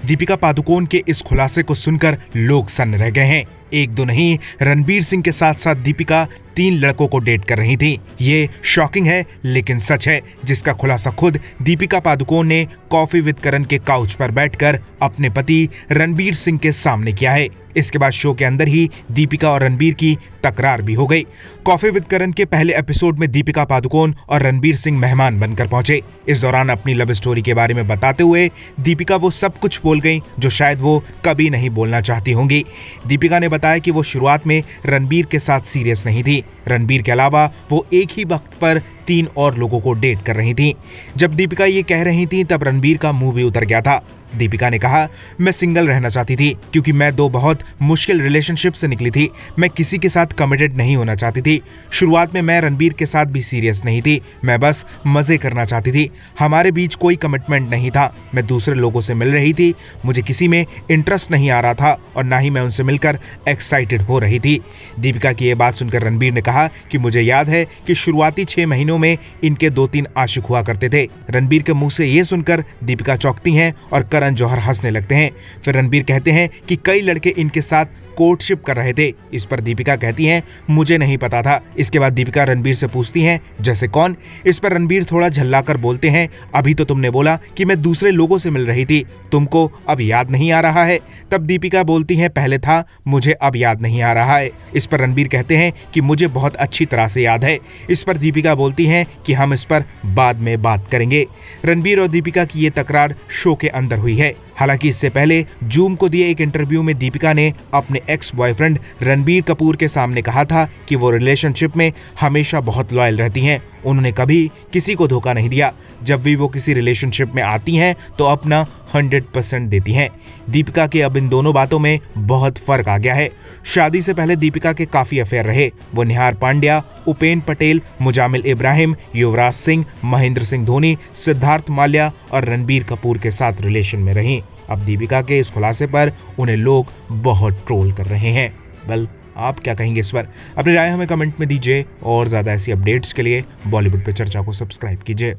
दीपिका पादुकोण के इस खुलासे को सुनकर लोग सन्न रह गए हैं। एक दो नहीं, रणबीर सिंह के साथ साथ दीपिका 3 लड़कों को डेट कर रही थी। ये शॉकिंग है लेकिन सच है, जिसका खुलासा खुद दीपिका पादुकोण ने कॉफी विद करण के काउच पर बैठकर अपने पति रणबीर सिंह के सामने किया है। इसके बाद शो के अंदर ही दीपिका और रणबीर की तकरार भी हो गई। कॉफी विद करण के पहले एपिसोड में दीपिका पादुकोण और रणबीर सिंह मेहमान बनकर पहुंचे। इस दौरान अपनी लव स्टोरी के बारे में बताते हुए दीपिका वो सब कुछ बोल गई जो शायद वो कभी नहीं बोलना चाहती होंगी। दीपिका ने बताया कि वो शुरुआत में रणबीर के साथ सीरियस नहीं थी। रणबीर के अलावा वो एक ही वक्त पर 3 और लोगों को डेट कर रही थी। जब दीपिका ये कह रही थी तब रणबीर का मुंह भी उतर गया था। दीपिका ने कहा, मैं सिंगल रहना चाहती थी क्योंकि मैं 2 बहुत मुश्किल रिलेशनशिप से निकली थी। मैं किसी के साथ कमिटेड नहीं होना चाहती थी। शुरुआत में मैं रणबीर के साथ भी सीरियस नहीं थी। मैं बस मजे करना चाहती थी। हमारे बीच कोई कमिटमेंट नहीं था। मैं दूसरे लोगों से मिल रही थी। मुझे किसी में इंटरेस्ट नहीं आ रहा था और ना ही मैं उनसे मिलकर एक्साइटेड हो रही थी। दीपिका की ये बात सुनकर रणबीर ने कहा कि मुझे याद है कि शुरुआती 6 महीनों में इनके 2-3 आशिक हुआ करते थे। रणबीर के मुंह से ये सुनकर दीपिका चौंकती हैं और करण जौहर हंसने लगते हैं। फिर रणबीर कहते हैं कि कई लड़के इनके साथ कोर्टशिप कर रहे थे। इस पर दीपिका कहती हैं, मुझे नहीं पता था। इसके बाद दीपिका रणबीर से पूछती हैं, जैसे कौन? इस पर रणबीर थोड़ा झल्लाकर बोलते हैं, अभी तो तुमने बोला कि मैं दूसरे लोगों से मिल रही थी, तुमको अब याद नहीं आ रहा है? तब दीपिका बोलती हैं, पहले था, मुझे अब याद नहीं आ रहा है। इस पर रणबीर कहते हैं कि मुझे बहुत अच्छी तरह से याद है। इस पर दीपिका बोलती हैं कि हम इस पर बाद में बात करेंगे। रणबीर और दीपिका की ये तकरार शो के अंदर हुई है। हालांकि इससे पहले जूम को दिए एक इंटरव्यू में दीपिका ने अपने एक्स बॉयफ्रेंड रणबीर कपूर के सामने कहा था कि वो रिलेशनशिप में हमेशा बहुत लॉयल रहती हैं। उन्होंने कभी किसी को धोखा नहीं दिया। जब भी वो किसी रिलेशनशिप में आती हैं तो अपना 100% देती हैं। दीपिका के अब इन दोनों बातों में बहुत फर्क आ गया है। शादी से पहले दीपिका के काफी अफेयर रहे। वो निहार पांड्या, उपेन पटेल, मुजामिल इब्राहिम, युवराज सिंह, महेंद्र सिंह धोनी, सिद्धार्थ माल्या और रणबीर कपूर के साथ रिलेशन में रहीं। अब दीपिका के इस खुलासे पर उन्हें लोग बहुत ट्रोल कर रहे हैं। वेल, आप क्या कहेंगे इस पर? अपनी राय हमें कमेंट में दीजिए और ज़्यादा ऐसी अपडेट्स के लिए बॉलीवुड पे चर्चा को सब्सक्राइब कीजिए।